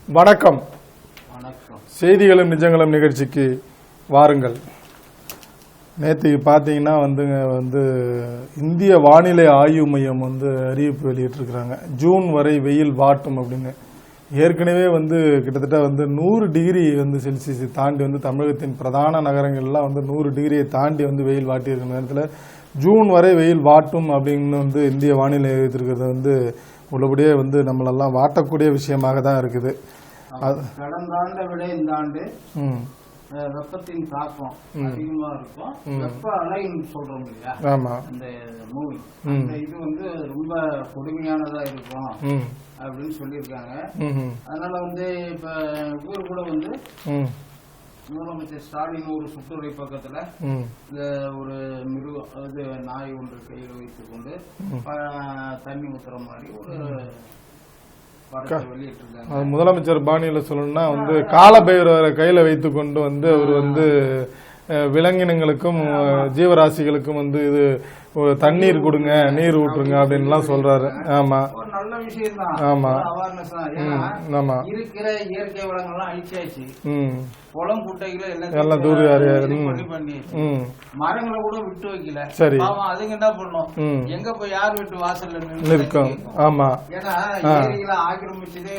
வணக்கம். செய்திகளும் நிஜங்களும் நிகழ்ச்சிக்கு வாருங்கள். நேற்று பார்த்தீங்கன்னா இந்திய வானிலை ஆய்வு மையம் அறிவிப்பு வெளியிட்டிருக்கிறாங்க. ஜூன் வரை வெயில் வாட்டும் அப்படின்னு. ஏற்கனவே கிட்டத்தட்ட 100 டிகிரி செல்சியஸை தாண்டி தமிழகத்தின் பிரதான நகரங்கள்லாம் 100 டிகிரியை தாண்டி வெயில் வாட்டியிருக்கிற நேரத்தில் ஜூன் வரை வெயில் வாட்டும் அப்படின்னு இந்திய வானிலை அறிவித்திருக்கிறது உள்ளபடியே நம்மளெல்லாம் வாட்டக்கூடிய விஷயமாக தான் இருக்குது. கடந்த ஆண்டை விட இந்த ஆண்டு வெப்பத்தின் தாக்கம் அதிகமா இருக்கும். வெப்ப அலைன்னு சொல்றோம் இல்லையா, அந்த மூவி இது ரொம்ப கொடுமையானதா இருக்கும் அப்படின்னு சொல்லியிருக்காங்க. அதனால இப்ப ஊர் கூட முதலமைச்சர் ஸ்டாலின் ஒரு சுற்றுரை பக்கத்துல இந்த ஒரு நாய் ஒன்று கையில் வைத்துக் கொண்டு தண்ணி ஊத்துற மாதிரி ஒரு படத்தை வெளியிட்டிருக்காங்க. முதலமைச்சர் பாணியில சொல்லணும்னா காலபைரவரை கையில வைத்துக் கொண்டு அவர் விலங்கினங்களுக்கும் ஜீவராசிகளுக்கும் இது தண்ணீர் கொடுங்க, நீர் ஊற்றுங்க அப்படின்லாம் சொல்றாரு. ஆமா, நல்ல விஷயம் தான். ஆமா, ஆமா. இருக்கிற இயற்கை வளங்கள்லாம் அழிச்சாச்சு. குளம் குட்டைகளை எல்லாம் தூரி பண்ணி மரங்களை கூட விட்டு வைக்கல. சரி, அதுங்க என்ன பண்ணும், எங்க போய் யார் வீட்டு வாசல்ல இருக்கும். ஆமா, ஏன்னா ஏரிகளை ஆக்கிரமிச்சதே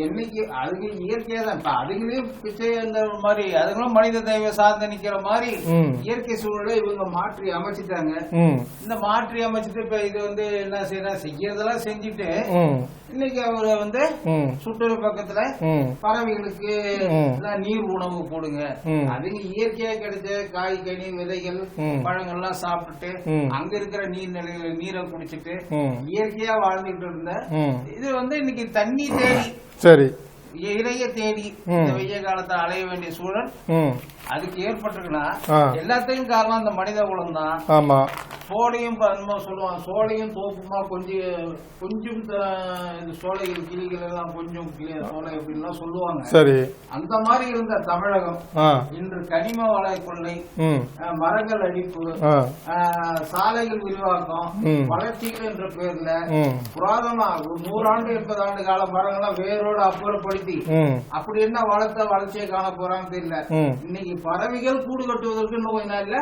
என்னைக்கு அதுக்கு இயற்கையா தான். இப்ப அதுங்களே பிச்சை அந்த மாதிரி அதுங்களும் மனித தெய்வ சார்ந்து நிக்கிற மாதிரி இயற்கை சூழலை இவங்க மாற்றி அமைச்சிட்டாங்க. இந்த மாற்றி அமைச்சிட்டு இப்ப இது என்ன செய்யறதெல்லாம் செஞ்சுட்டு இன்னைக்கு அவரு சுற்றுலா பக்கத்துல பறவைகளுக்கு நீர் உணவு போடுங்க, அதுங்க இயற்கையா கிடைச்ச காய் கனி விதைகள் பழங்கள்லாம் சாப்பிட்டுட்டு அங்க இருக்கிற நீர்நிலைகளை நீரை குடிச்சிட்டு இயற்கையா வாழ்ந்துட்டு இருந்த இது இன்னைக்கு தண்ணி தேடி, சரி, இறைய தேடி இந்த வெய்ய காலத்தை அலைய வேண்டிய சூழல் அதுக்கு ஏற்பட்டிருக்குன்னா எல்லாத்தையும் காரணம் அந்த மனித குலம் தான். ஆமா, சோலையும் சொல்லுவாங்க, சோலையும் தோப்புமா கொஞ்சம் சோலைகள் கிளிகள் எல்லாம் கொஞ்சம் சோலை அப்படின்லாம் சொல்லுவாங்க. சரி, அந்த மாதிரி இருந்த தமிழகம் இன்று கனிம வள கொள்ளை, மரங்கள் அடிப்பு, சாலைகள் விரிவாக்கம், வளர்ச்சிகள் என்ற பேர்ல புராதமா 100 ஆண்டு 80 ஆண்டு கால மரங்கள்லாம் வேரோடு அப்புறப்படுத்தி அப்படி என்ன வளர்ச்சியை காண போறான்னு தெரியல. இன்னைக்கு பறவைகள் கூடு கட்டுவதற்கு இன்னும் கொஞ்ச நாள்ல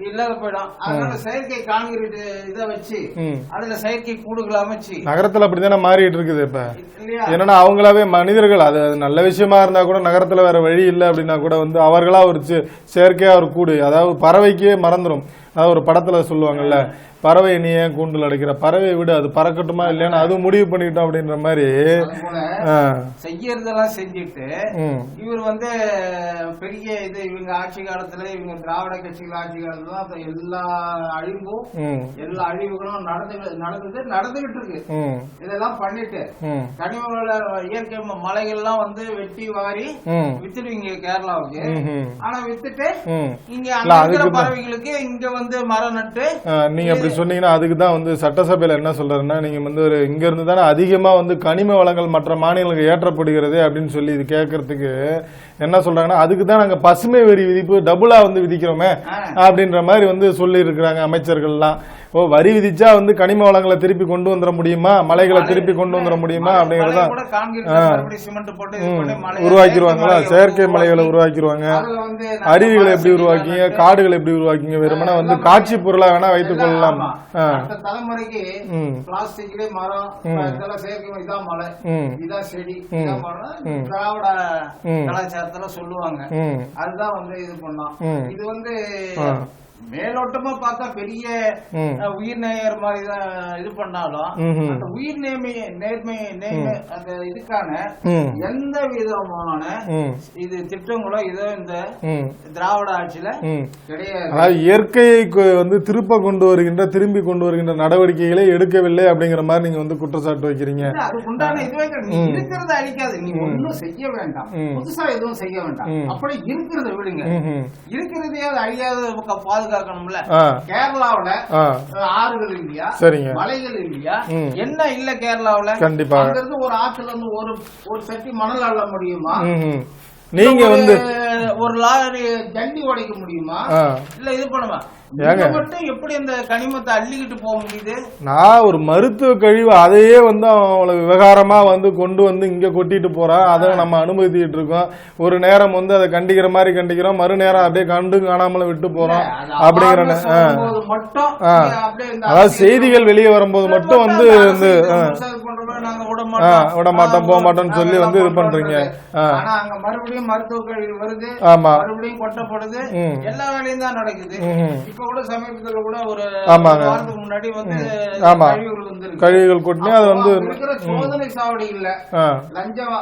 இல்லாத போயிடும். அதனால செயற்கை கான்கிரீட் இதை வச்சு அதுல செயற்கை கூடுகளை அமைச்சு நகரத்துல அப்படித்தானே மாறிட்டு இருக்குது. இப்ப என்னன்னா அவங்களாவே மனிதர்கள் அது நல்ல விஷயமா இருந்தா கூட நகரத்துல வேற வழி இல்லை அப்படின்னா கூட அவர்களா ஒரு செயற்கையா ஒரு கூடு, அதாவது பறவைக்கே மறந்துடும். அதாவது ஒரு படத்துல சொல்லுவாங்கல்ல, பறவை நீ ஏன் கூண்டில் அடைக்கிற, பறவை விடு அது பறக்கட்டுமா இல்லையா அது முடிவு பண்ணிட்டோம் அப்படின்ற மாதிரி செய்யறதெல்லாம் செஞ்சுட்டு இவர் பெரிய இது இவங்க ஆட்சி காலத்துல இவங்க திராவிட கட்சிகள் ஆட்சி காலத்துல எல்லா அழிவுகளும் நடந்துகிட்டு இருக்கு. இதெல்லாம் பண்ணிட்டு கனிமங்கள இயற்கை மலைகள்லாம் வெட்டி வாரி வித்துடுவீங்க கேரளாவுக்கு. ஆனா வித்துட்டு இங்க அங்க பறவைகளுக்கு இங்க மரம் நட்டு நீங்க அப்படி சொன்னீங்கன்னா அதுக்கு தான் சட்டசபையில என்ன சொல்றாருன்னா, நீங்க இங்க இருந்து தானே அதிகமா கனிம வளங்கள் மற்ற மாநிலங்களுக்கு ஏற்றப்படுகிறது அப்படின்னு சொல்லி இது கேட்கறதுக்கு என்ன சொல்றாங்கன்னா, அதுக்கு தான் நாங்க பசுமை வரி விதிப்பு டபுளா விதிக்கிறோமே அப்படின்ற மாதிரி சொல்லி இருக்கிறாங்க அமைச்சர்கள்லாம். வரி விதிச்சா கனிம வளங்களை திருப்பி கொண்டு வந்துட முடியுமா, மலைகளை திருப்பி கொண்டு வந்துட முடியுமா அப்படிங்கறத உருவாக்கிடுவாங்களா, செயற்கை மலைகளை உருவாக்கிடுவாங்க. அருவிகளை எப்படி உருவாக்கிங்க, காடுகளை எப்படி உருவாக்கிங்க, வெறுமனா காட்சி பொருளா வேணா வைத்துக் கொள்ளலாம். தலைமுறைக்கு பிளாஸ்டிக்ல மரம் செயற்கை இதான் மலை இதான் செடி திராவிட கலாச்சாரத்துல சொல்லுவாங்க. அதுதான் இது பண்ணோம். இது மேலோட்டமா பார்த்தா பெரிய உயிர் நேயர் மாதிரிதான் இது பண்ணாலும் அந்த உயிர் நேர்மை அந்த இதுக்கான எந்த விதமான இது திட்டங்களோ இதோ இந்த திராவிட ஆட்சியில கிடையாது. இயற்கையை திருப்பி கொண்டு வருகின்ற நடவடிக்கைகளை எடுக்கவில்லை அப்படிங்கிற மாதிரி நீங்க குற்றச்சாட்டு வைக்கிறீங்க. அதுக்கு உண்டான இதுவே இருக்கிறத அழிக்காது, நீ ஒன்னும் செய்ய வேண்டாம், புதுசா எதுவும் செய்ய வேண்டாம், அப்படி இருக்கிறத விடுங்க. இருக்கிறதையாவது அழியாத பாதுகாக்கணும்ல. கேரளாவுல ஆறுகள் இல்லையா, மலைகள் இல்லையா, என்ன இல்ல கேரளாவுல? கண்டிப்பா அங்கிருந்து ஒரு ஆற்றுல இருந்து ஒரு சட்டி மணல் அள்ள முடியுமா? நீங்க வந்து ஒரு லாரி ஜண்டி உடைக்க முடியுமா? இல்ல இது பண்ணுமா? மட்டும் எப்படி இந்த கனிமத்தை அள்ளிக்கிட்டு போக முடியுது? நான் ஒரு மருத்துவ கழிவு அதையே வந்து அவங்களுக்கு விவகாரமா வந்து கொண்டு வந்து இங்க கொட்டிட்டு போறான். அதை நம்ம அனுமதிச்சுட்டு இருக்கோம். ஒரு நேரம் வந்து அதை கண்டிக்கிற மாதிரி கண்டிக்கிறோம், மறு நேரம் அப்படியே கண்டு காணாமல விட்டு போறோம் அப்படிங்கிற அதாவது செய்திகள் வெளியே வரும்போது மட்டும் வந்து விட மாட்டோம் போக மாட்டோம்னு சொல்லி வந்து இது பண்றீங்க. மறுபடியும் மருத்துவ கழிவு வருது, மறுபடியும் கொட்டப்படுது, எல்லா வேலையும் தான் நடக்குது. இப்ப கூட சமீபத்துல கூட ஒரு வாரத்துக்கு முன்னாடி வந்து கழிவுகள் கொட்டி அது வந்து சோதனை சாவடி இல்ல, லஞ்சம்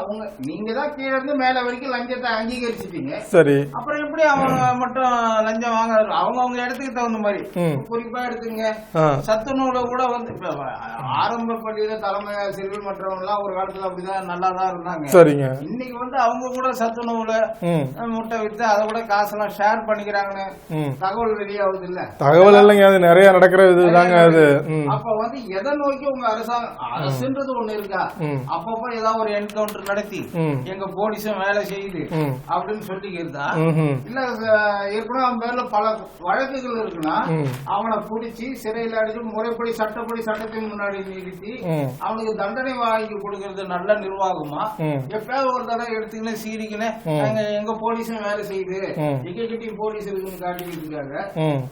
நீங்க தான் கீழே இருந்து மேல வரைக்கும் லஞ்சத்தை அங்கீகரிச்சிட்டீங்க. சரி, அப்புறம் எப்படி அவங்க மட்டும் லஞ்சம் வாங்க? அவங்க இடத்துக்கு தகுந்த மாதிரி குறிப்பா எடுத்துங்க. சத்துணவுல கூட வந்து ஆரம்ப பள்ளியில தலைமை ஆசிரியர்கள் மற்றவங்க எல்லாம் ஒரு காலத்துல அப்படிதான் நல்லாதான் இருந்தாங்க. சரிங்க, இன்னைக்கு வந்து அவங்க கூட சத்துணவுல முட்டை வித்து அதை கூட காசெல்லாம் ஷேர் பண்ணிக்கிறாங்கன்னு தகவல் வெளியாகுது. தகவல் இல்லைங்க, அது நிறைய நடக்கிற இதுதாங்க. அது அப்ப வந்து எதை நோக்கி உங்க அரசாங்கம் அரசுன்றது ஒண்ணு இருக்கா? அப்பப்ப ஏதாவது ஒரு என்கவுண்டர் நடத்தி எங்க போலீஸும் வேலை செய்யுது அப்படின்னு சொல்லிக்கிறதா? இல்ல ஏற்கனவே அவன் பேர்ல பல வழக்குகள் இருக்குன்னா அவனை பிடிச்சி சிறையில் அடிச்சு முறைப்படி சட்டப்படி சட்டத்தின் முன்னாடி நிறுத்தி அவனுக்கு தண்டனை வாங்கி கொடுக்கறது நல்ல நிர்வாகமா? எப்பயாவது ஒரு தடவை எடுத்துக்கினே சீரிக்கினேன் எங்க போலீஸும் வேலை செய்யுது, எங்க கிட்டையும் போலீஸ் இருக்குன்னு காட்டிக்கிட்டு இருக்காங்க.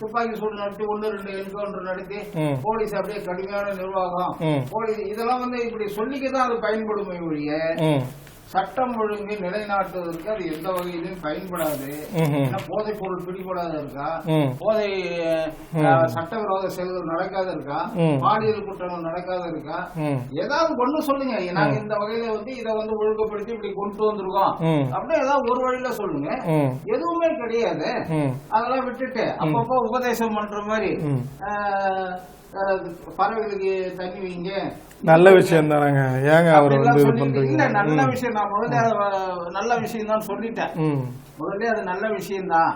துப்பாக்கி சூடு நடத்தி 1-2 என்கவுண்டர் நடத்தி போலீஸ் அப்படியே கடுமையான நிர்வாகம் போலீஸ் இதெல்லாம் வந்து இப்படி சொல்லிக்கதான் அது பயன்படுமே ஒழிய சட்டம் ஒழுங்கை நிலைநாட்டுவதற்கு அது எந்த வகையிலும் பயன்படாது. போதைப் பொருள் பிடிபடாத இருக்கா, போதை சட்டவிரோத செயல்கள் நடக்காத இருக்கா, பாலியல் குற்றங்கள் நடக்காத இருக்கா, ஏதாவது ஒண்ணு சொல்லுங்க. நாங்க இந்த வகையில வந்து இதை வந்து ஒழுங்குபடுத்தி இப்படி கொண்டு வந்திருக்கோம் அப்படின்னு ஏதாவது ஒரு வழியில சொல்லுங்க. எதுவுமே கிடையாது. அதெல்லாம் விட்டுட்டு அப்பப்போ உபதேசம் பண்ற மாதிரி பறவைகளுக்கு தண்ணி வைங்க, நல்ல விஷயம் தானங்க. ஏங்க அவர் வந்து இது பண்றீங்க? நல்ல விஷயம். நான் முதல்ல நல்ல விஷயம் தான் சொல்லிட்டேன். முதல்ல அது நல்ல விஷயம் தான்.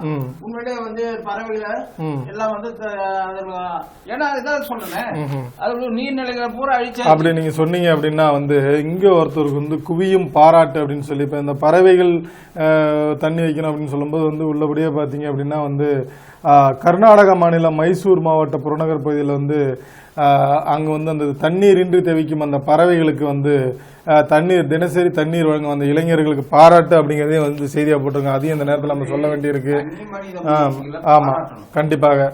உண்மையிலேயே வந்து பறவைகளை எல்லாம் வந்து ஏன்னா இதான் சொல்றேன், அது நீர்நிலைகளை பூரா அழிச்சா அப்படி நீங்க சொன்னீங்க அப்படின்னா வந்து இங்க ஒருத்தருக்கு வந்து குவியும் பாராட்டு அப்படின்னு சொல்லி இப்ப இந்த பறவைகள் தண்ணி வைக்கணும் அப்படின்னு சொல்லும்போது வந்து உள்ளபடியே பாத்தீங்க அப்படின்னா வந்து கர்நாடக மாநிலம் மைசூர் மாவட்ட புறநகர் பகுதியில் வந்து அங்கே வந்து அந்த தண்ணீரின்றி தவிக்கும் அந்த பறவைகளுக்கு வந்து தண்ணீர் தினசரி தண்ணீர் வழங்கும் அந்த இளைஞர்களுக்கு பாராட்டு அப்படிங்கிறதே வந்து செய்தியாக போட்டிருக்காங்க. அதையும் இந்த நேரத்தில் நம்ம சொல்ல வேண்டியிருக்கு. ஆமா, கண்டிப்பாக.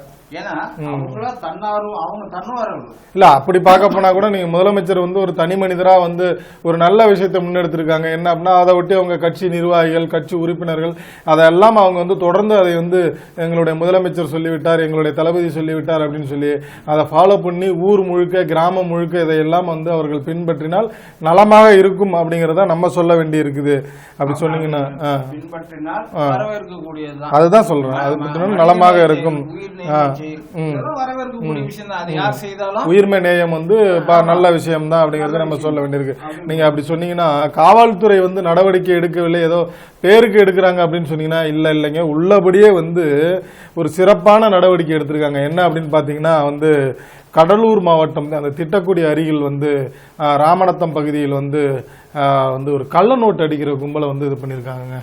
இல்ல அப்படி பார்க்க போனா கூட நீங்க முதலமைச்சர் வந்து ஒரு தனி மனிதரா வந்து ஒரு நல்ல விஷயத்தை முன்னெடுத்திருக்காங்க. என்ன அப்படின்னா அதை ஒட்டி அவங்க கட்சி நிர்வாகிகள் கட்சி உறுப்பினர்கள் அதெல்லாம் அவங்க வந்து தொடர்ந்து அதை வந்து எங்களுடைய முதலமைச்சர் சொல்லிவிட்டார், எங்களுடைய தளபதி சொல்லிவிட்டார் அப்படின்னு சொல்லி அதை ஃபாலோ பண்ணி ஊர் முழுக்க கிராமம் முழுக்க இதையெல்லாம் வந்து அவர்கள் பின்பற்றினால் நலமாக இருக்கும் அப்படிங்கறத நம்ம சொல்ல வேண்டி இருக்குது. அப்படி சொன்னீங்கன்னா அதுதான் சொல்றேன், அது நலமாக இருக்கும். உயிர்மை நேயம் வந்து நல்ல விஷயம் தான் அப்படிங்கறத நம்ம சொல்ல வேண்டியிருக்கு. நீங்க அப்படி சொன்னீங்கன்னா காவல்துறை வந்து நடவடிக்கை எடுக்கவில்லை, ஏதோ பேருக்கு எடுக்கிறாங்க அப்படின்னு சொன்னீங்கன்னா இல்லைங்க, உள்ளபடியே வந்து ஒரு சிறப்பான நடவடிக்கை எடுத்திருக்காங்க. என்ன அப்படின்னு பாத்தீங்கன்னா வந்து கடலூர் மாவட்டம் அந்த திட்டக்குடி அருகில் வந்து ராமநத்தம் பகுதியில் வந்து ஒரு கள்ள நோட்டு அடிக்கிற கும்பலை வந்து இது பண்ணியிருக்காங்க.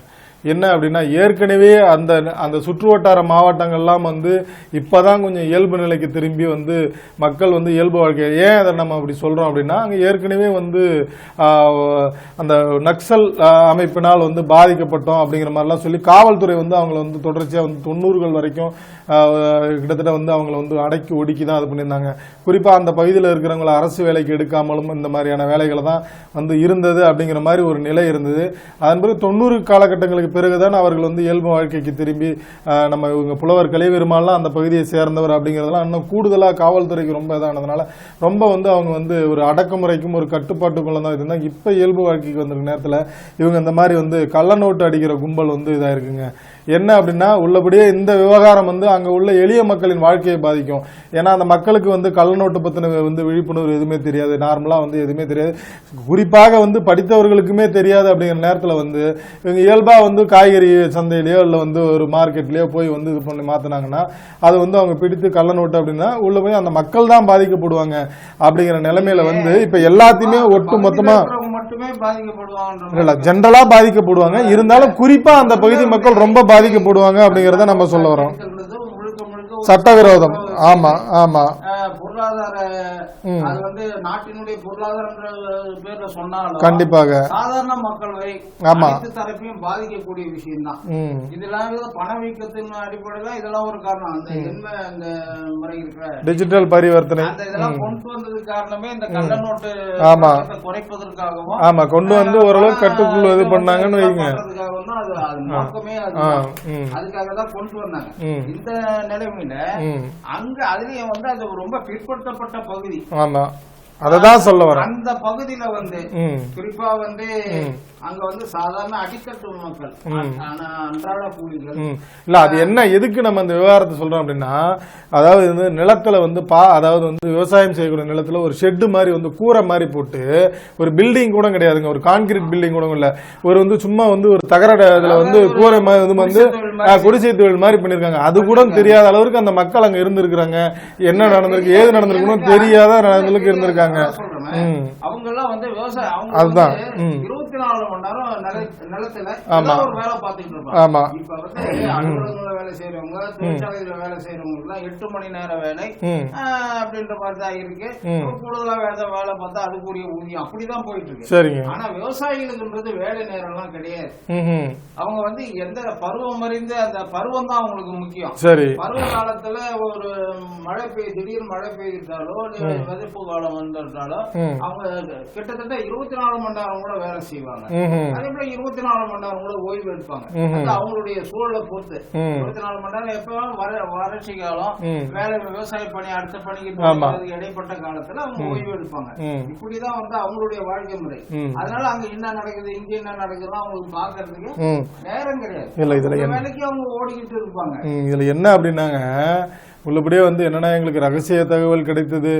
என்ன அப்படின்னா ஏற்கனவே அந்த அந்த சுற்றுவட்டார மாவட்டங்கள்லாம் வந்து இப்பதான் கொஞ்சம் இயல்பு நிலைக்கு திரும்பி வந்து மக்கள் வந்து இயல்பு வாழ்க்கை. ஏன் அதை நம்ம அப்படி சொல்றோம் அப்படின்னா அங்க ஏற்கனவே வந்து அந்த நக்சல் அமைப்பினால் வந்து பாதிக்கப்பட்டோம் அப்படிங்கிற மாதிரிலாம் சொல்லி காவல்துறை வந்து அவங்களை வந்து தொடர்ச்சியா வந்து 90கள் வரைக்கும் கிட்டத்தட்ட வந்து அவங்களை வந்து அடக்கி ஒடுக்கி தான் அது பண்ணியிருந்தாங்க. குறிப்பா அந்த பகுதியில் இருக்கிறவங்களை அரசு வேலைக்கு எடுக்காமலும் இந்த மாதிரியான வேலைகளை தான் வந்து இருந்தது அப்படிங்கிற மாதிரி ஒரு நிலை இருந்தது. அதன் பிறகு 90 காலகட்டங்களுக்கு பிறகுதான் அவர்கள் வந்து இயல்பு வாழ்க்கைக்கு திரும்பி நம்ம இவங்க புலவர் கலைவெருமாலாம் அந்த பகுதியை சேர்ந்தவர் அப்படிங்கிறதெல்லாம் இன்னும் கூடுதலாக காவல்துறைக்கு ரொம்ப இதானதுனால ரொம்ப வந்து அவங்க வந்து ஒரு அடக்குமுறைக்கும் ஒரு கட்டுப்பாட்டுக்குள்ள தான் இருந்தாங்க. இப்ப இயல்பு வாழ்க்கைக்கு வந்திருக்க நேரத்தில் இவங்க இந்த மாதிரி வந்து கள்ள நோட்டு அடிக்கிற கும்பல் வந்து இதா இருக்குங்க. என்ன அப்படின்னா உள்ளபடியே இந்த விவகாரம் வந்து அங்க உள்ள எளிய மக்களின் வாழ்க்கையை பாதிக்கும். ஏன்னா அந்த மக்களுக்கு வந்து கள்ள நோட்டு பத்தின வந்து விழிப்புணர்வு எதுவுமே தெரியாது, நார்மலா வந்து எதுவுமே தெரியாது, குறிப்பாக வந்து படித்தவர்களுக்குமே தெரியாது. அப்படிங்கிற நேரத்தில் வந்து இவங்க இயல்பா வந்து காய்கறி சந்தையிலயோ இல்ல வந்து ஒரு மார்க்கெட்லயோ போய் வந்து இது பண்ணி மாத்தினாங்கன்னா அது வந்து அவங்க பிடித்து கள்ள நோட்டு அப்படின்னா உள்ள போய் அந்த மக்கள் தான் பாதிக்கப்படுவாங்க. அப்படிங்கிற நிலைமையில வந்து இப்ப எல்லாத்தையுமே ஒட்டு மொத்தமா மட்டுமே பாதிக்கப்படுவாங்க இல்ல, ஜெனரலா பாதிக்கப்படுவாங்க. இருந்தாலும் குறிப்பா அந்த பகுதி மக்கள் ரொம்ப பாதிக்கப்படுவாங்க அப்படிங்கறத நம்ம சொல்ல வரோம். சட்டவிரோதம். ஆமா ஆமா. பொருளாதார அது வந்து நாட்டினுடைய பொருளாதார பேர்ல சொன்னாலும் கண்டிப்பாக சாதாரண மக்கள் வரை அனைத்து தரப்பையும் பாதிக்கக்கூடிய விஷயம் தான். இதெல்லாம் பணவீக்கத்தின் அடிப்படையில இதெல்லாம் ஒரு காரணம். அந்த என்ன அந்த முறை இருக்கிற டிஜிட்டல் பரிவர்த்தனை அந்த இதெல்லாம் கொண்டு வந்தது காரணமே இந்த கள்ள நோட்டு குறைப்பதற்காகவும் ஆமா கொண்டு வந்து ஓரளவு கட்டுக்குள்ள இது பண்ணாங்கன்னு வைங்க. அது நோக்கமே அதுக்காக தான் கொண்டு வந்தாங்க. இந்த நிலைமையில அங்க அதுலயும் வந்து அது ரொம்ப பிற்படுத்தப்பட்ட பகுதி. ஆமா, அததான் சொல்ல வரேன். அந்த பகுதியில வந்து குறிப்பா வந்து அங்க வந்து சாதாரண அடித்தட்டு மக்கள், அன்றாட கூலிகள். இல்ல, அது என்ன எதுக்கு நம்ம அந்த விவகாரத்தை சொல்றோம் அப்படின்னா, அதாவது வந்து நிலத்துல வந்து அதாவது வந்து விவசாயம் செய்யக்கூடிய நிலத்துல ஒரு ஷெட்டு மாதிரி வந்து கூரை மாதிரி போட்டு, ஒரு பில்டிங் கூட கிடையாதுங்க, ஒரு கான்கிரீட் பில்டிங் கூட இல்ல, ஒரு வந்து சும்மா வந்து ஒரு தகர இதுல வந்து கூரை வந்து குடிசை தொழில் மாதிரி பண்ணிருக்காங்க. அது கூட தெரியாத அளவுக்கு அந்த மக்கள் அங்க இருந்திருக்கிறாங்க. என்ன நடந்திருக்கு ஏது நடந்திருக்கணும் தெரியாத அளவுக்கு இருந்திருக்காங்க. அவங்க எல்லாம் வந்து விவசாயம் அதுதான் 24 மணி நேரம் நிலத்துல ஒரு வேலை பார்த்துட்டு இருப்பாங்க. இப்ப வந்து அலுவலகங்கள வேலை செய்யறவங்க, தொழிற்சாலையில வேலை செய்யறவங்க எல்லாம் 8 மணி நேர வேலை அப்படின்ற மாதிரிதான் இருக்கு. கூடுதலா வேலை பார்த்தா அதுக்குரிய ஊதியம் அப்படிதான் போயிட்டு இருக்கு. ஆனா விவசாயிகளுக்குன்றது வேலை நேரம் எல்லாம் கிடையாது. அவங்க வந்து எந்த பருவம் அறிந்து அந்த பருவம் தான் அவங்களுக்கு முக்கியம். பருவ காலத்துல ஒரு மழை திடீர்னு மழை பெய்தாலோ விதைப்பு காலம் வந்துட்டாலோ அவங்க கிட்டத்தட்ட 24 மணி நேரம் கூட வேலை செய்வாங்க. அதே போல 24 மணி நேரம் கூட ஓய்வு எடுப்பாங்க. அவங்களுடைய சூழலை பொறுத்து 24 மணி நேரம் எப்ப வறட்சி காலம் வேலை விவசாய பணி அடுத்த பணிக்கு இடைப்பட்ட காலத்துல அவங்க ஓய்வு எடுப்பாங்க. இப்படிதான் வந்து அவங்களுடைய வாழ்க்கை முறை. அதனால அங்க என்ன நடக்குது இங்க என்ன நடக்குதுன்னு அவங்களுக்கு பாக்குறதுக்கு நேரம் கிடையாது. வேலைக்கு அவங்க ஓடிக்கிட்டு இருப்பாங்க. இதுல என்ன அப்படின்னாங்க, உள்ளபடியே வந்து என்னன்னா எங்களுக்கு ரகசிய தகவல் கிடைத்தது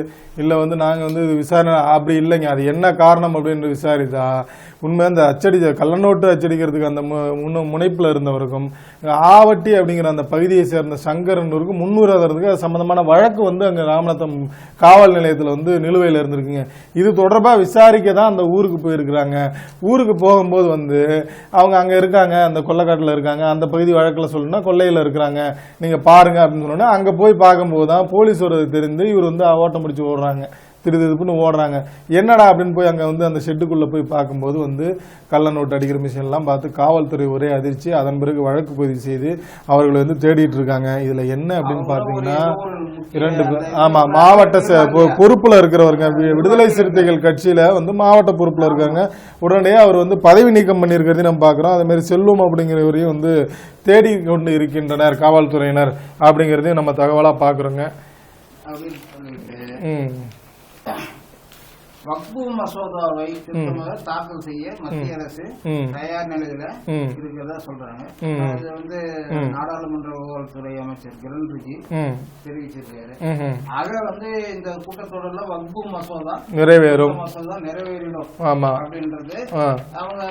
இல்லை வந்து நாங்கள் வந்து விசாரணை அப்படி இல்லைங்க, அது என்ன காரணம் அப்படின்னு விசாரித்தா உண்மை அந்த கள்ளநோட்டு அச்சடிக்கிறதுக்கு அந்த முனைப்பில் இருந்தவருக்கும் ஆவட்டி அப்படிங்கிற அந்த பகுதியை சேர்ந்த சங்கரனுக்கும் 300 அது சம்பந்தமான வழக்கு வந்து அங்கே ராமநாதம் காவல் நிலையத்தில் வந்து நிலுவையில் இருந்திருக்குங்க. இது தொடர்பாக விசாரிக்க தான் அந்த ஊருக்கு போயிருக்கிறாங்க. ஊருக்கு போகும்போது வந்து அவங்க அங்கே இருக்காங்க, அந்த கொள்ளைக்காட்டில் இருக்காங்க, அந்த பகுதி வழக்கில் சொல்லணும்னா கொள்ளையில் இருக்கிறாங்க, நீங்கள் பாருங்க அப்படின்னு சொன்னோன்னா அங்கே போய் பார்க்கும்போது தான் போலீஸ் வருவது தெரிந்து இவர் வந்து ஓட்டம் முடிச்சு ஓடுறாங்க, திருப்புன்னு ஓடுறாங்க. என்னடா அப்படின்னு போய் அங்கே வந்து அந்த ஷெட்டுக்குள்ளே போய் பார்க்கும்போது வந்து கள்ள நோட்டு அடிக்கிற மிஷின்லாம் பார்த்து காவல்துறை ஒரே அதிர்ச்சி. அதன் பிறகு வழக்கு பதிவு செய்து அவர்களை வந்து தேடிட்டு இருக்காங்க. இதுல என்ன அப்படின்னு பார்த்தீங்கன்னா 2 மாவட்ட பொறுப்புல இருக்கிறவருங்க, விடுதலை சிறுத்தைகள் கட்சியில வந்து மாவட்ட பொறுப்புல இருக்காங்க. உடனடியாக அவர் வந்து பதவி நீக்கம் பண்ணியிருக்கிறதையும் நம்ம பார்க்குறோம். அதே மாதிரி செல்வம் அப்படிங்கிறவரையும் வந்து தேடி கொண்டு இருக்கின்றனர் காவல்துறையினர் அப்படிங்கிறதையும் நம்ம தகவலா பார்க்குறோங்க. வக்பு மசோதாவை திருத்தமாக தாக்கல் செய்ய மத்திய அரசு தயார் நிலையில இருக்கிறதா சொல்றாங்க. அது வந்து நாடாளுமன்ற விவகாரத்துறை அமைச்சர் கிரண் ரிஜிஜு தெரிவிச்சிருக்காரு. ஆக வந்து இந்த கூட்டத்தொடர்ல வக்பு மசோதா நிறைவேறிடும் அப்படின்றது அவங்க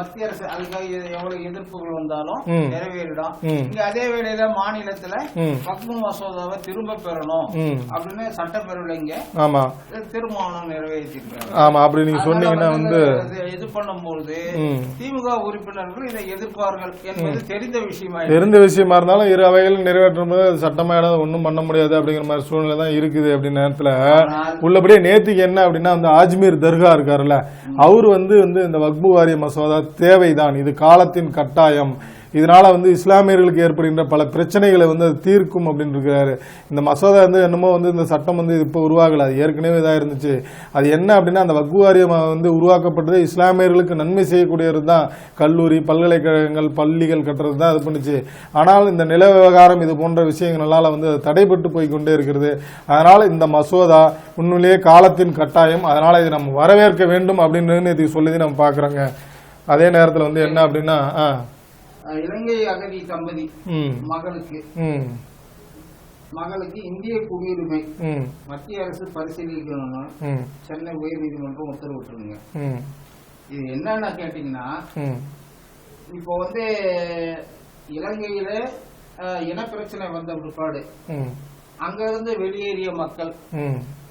மத்திய அரசு அதுக்காக எவ்வளவு எதிர்ப்புகள் வந்தாலும் நிறைவேறிடும். இங்க அதே வேளையில மாநிலத்துல வக்பு மசோதாவை திரும்ப பெறணும் அப்படின்னு சட்டப்பேரவையில இங்க தீர்மானம் நிறைவேற்றி. ஆமா, அப்படி நீங்க சொன்னீங்கன்னா வந்து இது பண்ணும்போது திமுக உறுப்பினர்கள் இதை எதிர்ப்பார்கள் என்பது தெரிந்த விஷயமா இருந்தாலும் இரு அவைகளும் நிறைவேற்றும் போது சட்டமா ஒன்றும் பண்ண முடியாது அப்படிங்கிற மாதிரி சூழ்நிலை தான் இருக்குது. அப்படி நேரத்துல உள்ளபடியே நேத்துக்கு என்ன அப்படின்னா வந்து ஆஜ்மீர் தர்கா இருக்காருல்ல, அவரு வந்து இந்த வக்பு வாரிய மசோதா தேவைதான், இது காலத்தின் கட்டாயம், இதனால வந்து இஸ்லாமியர்களுக்கு ஏற்படுகின்ற பல பிரச்சனைகளை வந்து அது தீர்க்கும் அப்படின்னு இருக்கிறாரு. இந்த மசோதா வந்து என்னமோ வந்து இந்த சட்டம் வந்து இப்போ உருவாகல, அது ஏற்கனவே இதாக இருந்துச்சு. அது என்ன அப்படின்னா அந்த வக்பு வாரியம் வந்து உருவாக்கப்பட்டது இஸ்லாமியர்களுக்கு நன்மை செய்யக்கூடியது தான். கல்லூரி பல்கலைக்கழகங்கள் பள்ளிகள் கட்டுறது தான் இது பண்ணுச்சு. ஆனால் இந்த நில விவகாரம் இது போன்ற விஷயங்களால வந்து தடைபட்டு போய்கொண்டே இருக்கிறது. அதனால இந்த மசோதா உண்மையிலேயே காலத்தின் கட்டாயம், அதனால இதை நம்ம வரவேற்க வேண்டும் அப்படின்னு சொல்லி நம்ம பாக்குறோங்க. அதே நேரத்தில் வந்து என்ன அப்படின்னா இலங்கை அகதி தம்பதி மகளுக்கு இந்திய குடியுரிமை மத்திய அரசு பரிசீலிக்கணும்னு சென்னை உயர் நீதிமன்றம் உத்தரவிட்டுருங்க. இது என்னன்னா கேட்டீங்கன்னா, இப்போ வந்து இலங்கையில இனப்பிரச்சனை வந்த பிற்பாடு அங்க இருந்து வெளியேறிய மக்கள்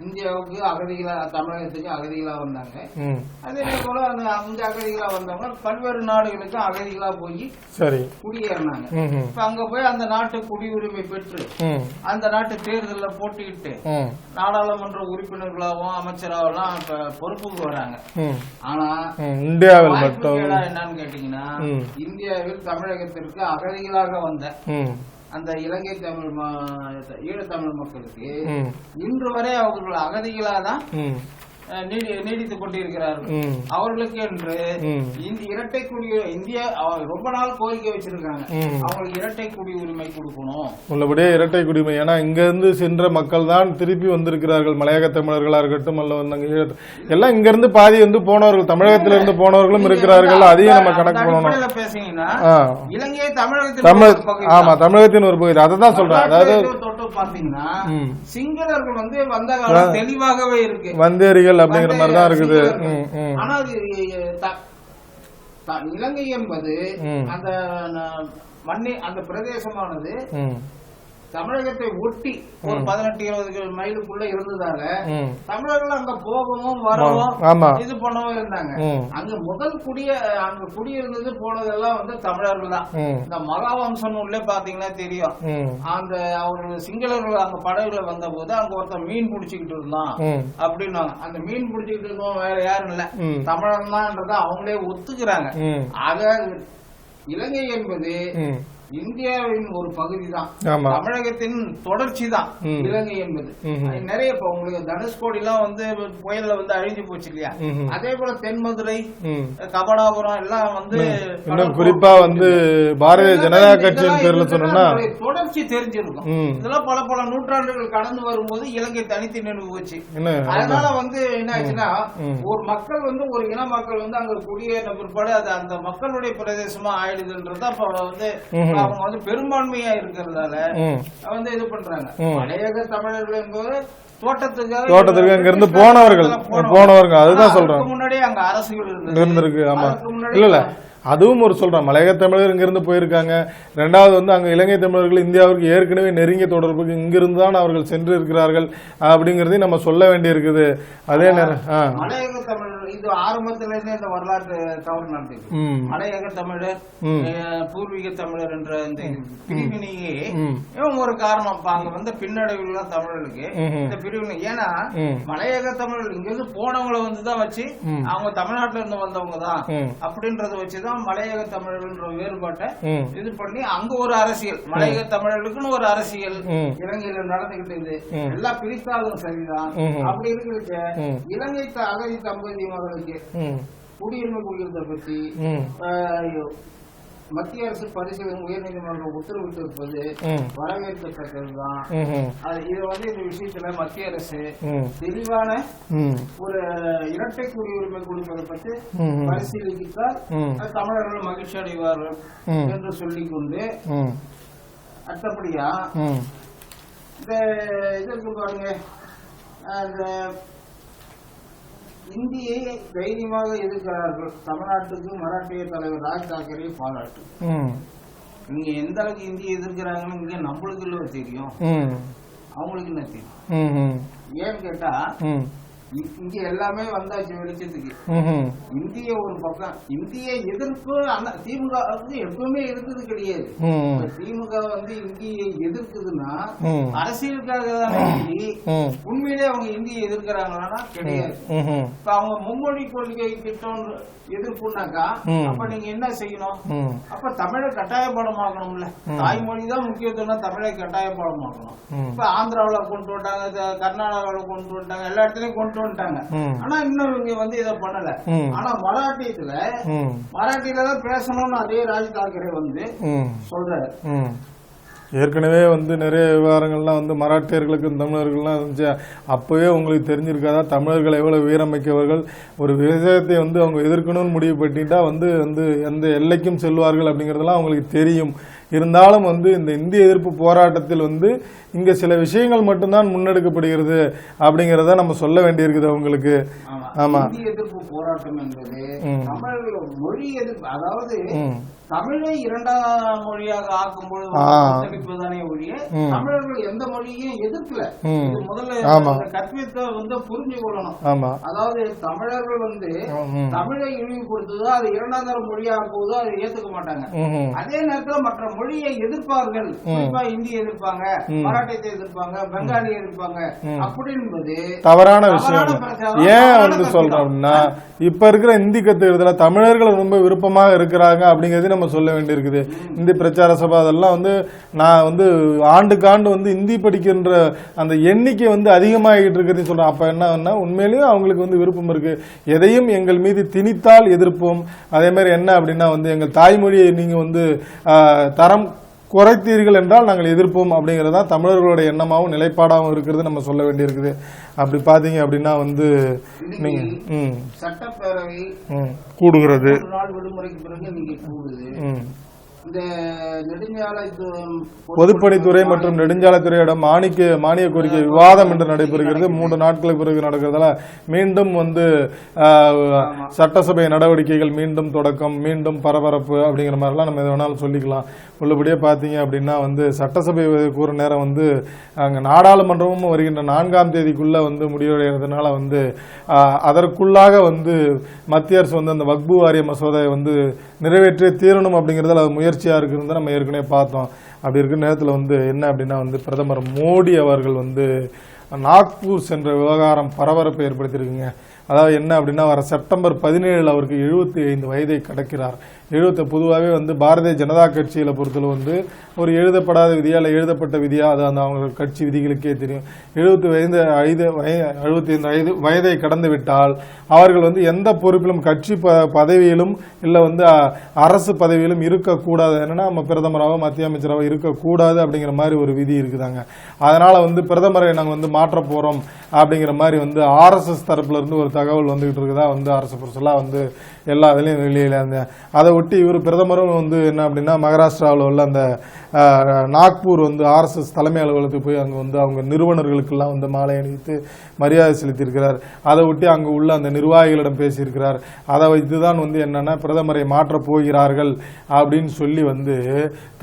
இந்தியாவுக்கு அகதிகளா, தமிழகத்துக்கு அகதிகளா வந்தாங்க. அதே போல அங்க அகதிகளா வந்தவங்க பல்வேறு நாடுகளுக்கு அகதிகளா போய் குடியேறினாங்க. இப்ப அங்க போய் அந்த நாட்டு குடியுரிமை பெற்று அந்த நாட்டு தேர்தலில் போட்டியிட்டு நாடாளுமன்ற உறுப்பினர்களாகவும் அமைச்சராகவும் பொறுப்புக்கு வராங்க. ஆனா இந்தியாவில் என்னன்னு கேட்டீங்கன்னா, இந்தியாவில் தமிழகத்திற்கு அகதிகளாக வந்த அந்த இலங்கை தமிழ் ஈழத்தமிழ் மக்களுக்கு இன்று வரை அவர்கள் அகதிகளாதான் நீடித்துக் கொண்டிருக்கிறார்கள். அவர்களுக்கு என்று இரட்டை குடியுரிமை இந்தியா ரொம்ப நாள் கோரிக்கை வச்சிருக்காங்க. அவங்களுக்கு இரட்டை குடியுரிமை கொடுக்கணும். உள்ளபடியே இரட்டை குடியுரிமை, ஏன்னா இங்க இருந்து சென்ற மக்கள் தான் திருப்பி வந்திருக்கிறார்கள். மலையக தமிழர்களா இருக்கட்டும், அல்ல எல்லாம் இங்க இருந்து பாதி வந்து போனவர்கள், தமிழகத்தில இருந்து போனவர்களும் இருக்கிறார்கள். அதையும் நம்ம கணக்கு பண்ணணும். பேசுனீங்கன்னா இலங்கை தமிழகத்தின் ஆமா தமிழகத்தின் ஒரு பகுதி, அதை தான் சொல்றேன். அதாவது தொட்டு பாத்தீங்கன்னா சிங்களர்கள் வந்து வந்த காலம் தெளிவாகவே இருக்கு, வந்தேரிகள் அப்படிங்கிற மாதிரி தான் இருக்குது. ஆனா இலங்கை என்பது அந்த மண்ணி அந்த பிரதேசமானது தமிழகத்தை ஒட்டி ஒரு 18-20 மைலுக்குள்ள இருந்ததால தமிழர்கள் அங்க போகவும் வரவும் இது பண்ணவும் இருந்தாங்க. அங்க முதல் அங்க குடியிருந்தது போனதெல்லாம் வந்து தமிழர்கள் தான். இந்த மகாவம்சம் உள்ளே பாத்தீங்கன்னா தெரியும், அந்த அவர்கள் சிங்களர்கள் அங்க படகுல வந்த போது அங்க ஒருத்தர் மீன் பிடிச்சுக்கிட்டு இருந்தான் அப்படின்னாங்க. அந்த மீன் பிடிச்சுக்கிட்டு இருந்தோம் வேற யாரும் இல்ல, தமிழன் தான்ன்றத அவங்களே ஒத்துக்கிறாங்க. ஆக இலங்கை என்பது இந்தியாவின் ஒரு பகுதி தான், தமிழகத்தின் தொடர்ச்சி தான் இலங்கை என்பது. நிறைய இப்ப உங்களுக்கு தனுஷ்கோடி எல்லாம் வந்து புயல்ல வந்து அழிஞ்சு போச்சு இல்லையா, அதே போல தென்மதுரை, கபடாபுரம் எல்லாம் வந்து குறிப்பா வந்து பாரதிய ஜனதா கட்சியின் பேர்ல சொன்னா தொடர்ச்சி தெரிஞ்சிருக்கும். இதெல்லாம் பல பல நூற்றாண்டுகள் கடந்து வரும்போது இலங்கை தனித்து நின்று போச்சு. அதனால வந்து என்ன ஆச்சுன்னா, ஒரு மக்கள் வந்து ஒரு இன மக்கள் வந்து அங்க குடியேறின பிற்பாடு அது அந்த மக்களுடைய பிரதேசமா ஆயிடுதுன்றது அப்ப வந்து அவங்க வந்து பெரும்பான்மையா இருக்கிறதால வந்து இது பண்றாங்க. மலையக தமிழர்கள் என்பது தோட்டத்துக்கு அங்க இருந்து போனவர்கள் அதுதான் சொல்றாங்க. முன்னாடியே அங்க அரசுகள் இருந்திருக்கு. ஆமா இல்ல அதுவும் ஒரு சொல்றேன், மலையக தமிழர் இங்கிருந்து போயிருக்காங்க. ரெண்டாவது வந்து அங்க இலங்கை தமிழர்கள் இந்தியாவிற்கு ஏற்கனவே நெருங்கிய தொடர்புக்கு இங்கிருந்து தான் அவர்கள் சென்று இருக்கிறார்கள் அப்படிங்கறதையும் நம்ம சொல்ல வேண்டி இருக்குது. அதே நேரம் மலையக தமிழர் இது ஆரம்பத்துல இருந்தே இந்த வரலாற்று தவறு நடந்தது. மலையக தமிழர், பூர்வீக தமிழர் என்ற இந்த பிரிவினையே ஒரு காரணம். அங்க வந்து பின்னடைவுல தமிழர்களுக்கு இந்த பிரிவினை, ஏன்னா மலையக தமிழர்கள் இங்கிருந்து போனவங்களை வந்துதான் வச்சு அவங்க தமிழ்நாட்டில இருந்து வந்தவங்க தான் அப்படின்றத வச்சுதான் மலையக தமிழர்கள் வேறுபாட்டை இது பண்ணி அங்க ஒரு அரசியல், மலையக தமிழர்களுக்குன்னு ஒரு அரசியல் இலங்கையில நடந்துகிட்டு இருக்குது. எல்லாம் பிரித்தாலும் சரிதான். அப்படி இருக்கிற இலங்கை அகதி தம்பதி மகளுக்கு குடியுரிமை கொடுக்கிறத பற்றி மத்திய அரசு பரிசீலனை உயர்நீதிமன்றம் உத்தரவிட்டிருப்பது வரவேற்கத்தக்கதுதான். இது வந்து இந்த விஷயத்துல மத்திய அரசு தெளிவான ஒரு இரட்டை குடியுரிமை கொடுப்பதை பற்றி பரிசீலித்தால் தமிழர்கள் மகிழ்ச்சி அடைவார்கள் என்று சொல்லிக் கொண்டு, அடுத்தபடியா இந்த இதற்கு பாருங்க, அந்த இந்தியை தைரியமாக எதிர்க்கிறார்கள். தமிழ்நாட்டுக்கு மராட்டிய தலைவர் ராஜ் தாக்கரே பாராட்டு. இங்க எந்த அளவுக்கு இந்தியை எதிர்க்கிறாங்கன்னு இங்க நம்மளுக்கு தெரியும், அவங்களுக்கு என்ன தெரியும்? ஏன்னு கேட்டா இங்க எல்லாமே வந்தாச்சு வெளிச்சத்துக்கு. இந்திய ஒரு பக்கம், இந்திய எதிர்ப்பு திமுக எப்பவுமே இருந்தது கிடையாது. திமுக வந்து இந்தியை எதிர்க்குதுன்னா அரசியலுக்காக தான், உண்மையிலே அவங்க இந்தியை எதிர்க்கிறாங்கன்னா கிடையாது. இப்ப அவங்க மும்மொழி கொள்கை திட்டம் எதிர்ப்புனாக்கா அப்ப நீங்க என்ன செய்யணும்? அப்ப தமிழை கட்டாயப்பாடமாக்கணும்ல. தாய்மொழிதான் முக்கியத்துவம், தமிழை கட்டாயப்பாடமாக்கணும். இப்ப ஆந்திராவில கொண்டு வந்துட்டாங்க, கர்நாடகாவில கொண்டு வந்துட்டாங்க, எல்லா இடத்துலயும் கொண்டு வந்துட்டாங்க. ஆனா இன்னும் இங்க வந்து இதை பண்ணல. ஆனா மராட்டியில தான் பேசணும்னு அதே ராஜ் தாக்கரே வந்து சொல்றாரு. ஏற்கனவே வந்து நிறைய விவகாரங்கள்லாம் வந்து மராட்டியர்களுக்கும் தமிழர்கள்லாம் இருந்துச்சு. அப்பவே உங்களுக்கு தெரிஞ்சிருக்காதா தமிழர்கள் எவ்வளவு வீரமிக்கவர்கள், ஒரு விவசாயத்தை வந்து அவங்க எதிர்க்கணும்னு முடிவு பண்ணிட்டா வந்து வந்து எந்த எல்லைக்கும் செல்வார்கள் அப்படிங்கறதெல்லாம் அவங்களுக்கு தெரியும். இருந்தாலும் வந்து இந்த இந்திய எதிர்ப்பு போராட்டத்தில் வந்து இங்க சில விஷயங்கள் மட்டும்தான் முன்னெடுக்கப்படுகிறது அப்படிங்கறத நம்ம சொல்ல வேண்டியிருக்குது அவங்களுக்கு. ஆமா, இந்திய எதிர்ப்பு போராட்டம் என்பது தமிழ் மொழி எதிர்ப்பு, அதாவது தமிழை இரண்டாம் மொழியாக ஆக்கும் பொழுது ஒழிய தமிழர்கள் எந்த மொழியும் எதிர்க்கல. முதல்ல கற்பித்த வந்து புரிஞ்சு கொள்ளணும். அதாவது தமிழர்கள் வந்து தமிழை இழிவுபடுத்துதோ அது இரண்டாம் தர மொழியாக போதோ அதை ஏத்துக்க மாட்டாங்க. அதே நேரத்தில் மற்ற மொழியை எதிர்ப்பார்கள். குறிப்பா இந்தி எதிர்ப்பாங்க, மராட்டியத்தை எதிர்ப்பாங்க, பெங்காலி எதிர்ப்பாங்க. அப்படி என்பது தவறான விஷயம். ஏன் வந்து சொல்றோம்னா இப்ப இருக்கிற இந்தி கத்துக்கிறதுல தமிழர்கள் ரொம்ப விருப்பமாக இருக்கிறாங்க அப்படிங்கறது நம்ம சொல்ல வேண்டியிருக்குது. இந்தி பிரச்சார சபை அதெல்லாம் வந்து நான் வந்து ஆண்டுக்காண்டு வந்து இந்தி படிக்கின்ற அந்த எண்ணிக்கை வந்து அதிகமாகிட்டு இருக்கிறது சொல்றேன். அப்ப என்ன உண்மையிலேயே அவங்களுக்கு வந்து விருப்பம் இருக்கு. எதையும் எங்கள் மீது திணித்தால் எதிர்ப்போம். அதே மாதிரி என்ன அப்படின்னா வந்து எங்கள் தாய்மொழியை நீங்க வந்து தரம் குறைத்தீர்கள் என்றால் நாங்கள் எதிர்ப்போம் அப்படிங்கறதா தமிழர்களுடைய எண்ணமாகவும் நிலைப்பாடாகவும் இருக்கிறது நம்ம சொல்ல வேண்டியிருக்குது. அப்படி பாத்தீங்க அப்படின்னா வந்து நீங்க சட்டப்பேரவை கூடுகிறது, விடுமுறைக்கு பிறகு நீங்க கூடுது. இந்த பொதுப்பணித்துறை மற்றும் நெடுஞ்சாலைத்துறையிடம் மானிய கோரிக்கை விவாதம் என்று நடைபெறுகிறது. 3 நாட்களுக்கு பிறகு நடக்கிறதால மீண்டும் வந்து சட்டசபை நடவடிக்கைகள் மீண்டும் தொடக்கம், மீண்டும் பரபரப்பு அப்படிங்கிற மாதிரிலாம் நம்ம எது வேணாலும் சொல்லிக்கலாம். உள்ளபடியே பார்த்தீங்க அப்படின்னா வந்து சட்டசபை கூற நேரம் வந்து அங்கே நாடாளுமன்றமும் வருகின்ற 4ஆம் தேதிக்குள்ள வந்து முடிவடைகிறதுனால வந்து அதற்குள்ளாக வந்து மத்திய அரசு வந்து அந்த வக்பு வாரிய மசோதாவை வந்து நிறைவேற்றிய தீரணும் அப்படிங்கிறதுல முயற்சியா இருக்குன்னு நம்ம ஏற்கனவே பார்த்தோம். அப்படி இருக்கிற நேரத்தில் வந்து என்ன அப்படின்னா வந்து பிரதமர் மோடி அவர்கள் வந்து நாக்பூர் சென்ற விவகாரம் பரபரப்பை ஏற்படுத்தியிருக்குங்க. அதாவது என்ன அப்படின்னா வர செப்டம்பர் 17 அவருக்கு 75 வயதை கடக்கிறார். பொதுவாகவே வந்து பாரதிய ஜனதா கட்சியில பொறுத்தளவு வந்து ஒரு எழுதப்படாத விதியா இல்ல எழுதப்பட்ட விதியா அது அந்த அவங்க கட்சி விதிகளுக்கே தெரியும். 75 வயதை கடந்து விட்டால் அவர்கள் வந்து எந்த பொறுப்பிலும் கட்சி பதவியிலும் இல்ல வந்து அரசு பதவியிலும் இருக்கக்கூடாது. என்னன்னா நம்ம பிரதமராக மத்திய அமைச்சராக இருக்கக்கூடாது அப்படிங்கிற மாதிரி ஒரு விதி இருக்குதாங்க. அதனால வந்து பிரதமரை நாங்க வந்து மாற்ற போறோம் அப்படிங்கிற மாதிரி வந்து RSS தரப்புல இருந்து ஒரு தகவல் வந்துகிட்டு இருக்குதா வந்து அரசு புரசலா வந்து எல்லா இதுலயும் வெளியில அதை ஒட்டி இவர் பிரதமரும் வந்து என்ன அப்படின்னா மகாராஷ்டிராவில் உள்ள அந்த நாக்பூர் வந்து RSS தலைமை அலுவலகத்துக்கு போய் அங்க வந்து அவங்க நிறுவனர்களுக்கெல்லாம் வந்து மாலை அணிவித்து மரியாதை செலுத்தியிருக்கிறார். அதை ஒட்டி அங்கு உள்ள அந்த நிர்வாகிகளிடம் பேசியிருக்கிறார். அதை வைத்துதான் வந்து என்னன்னா பிரதமரை மாற்றப் போகிறார்கள் அப்படின்னு சொல்லி வந்து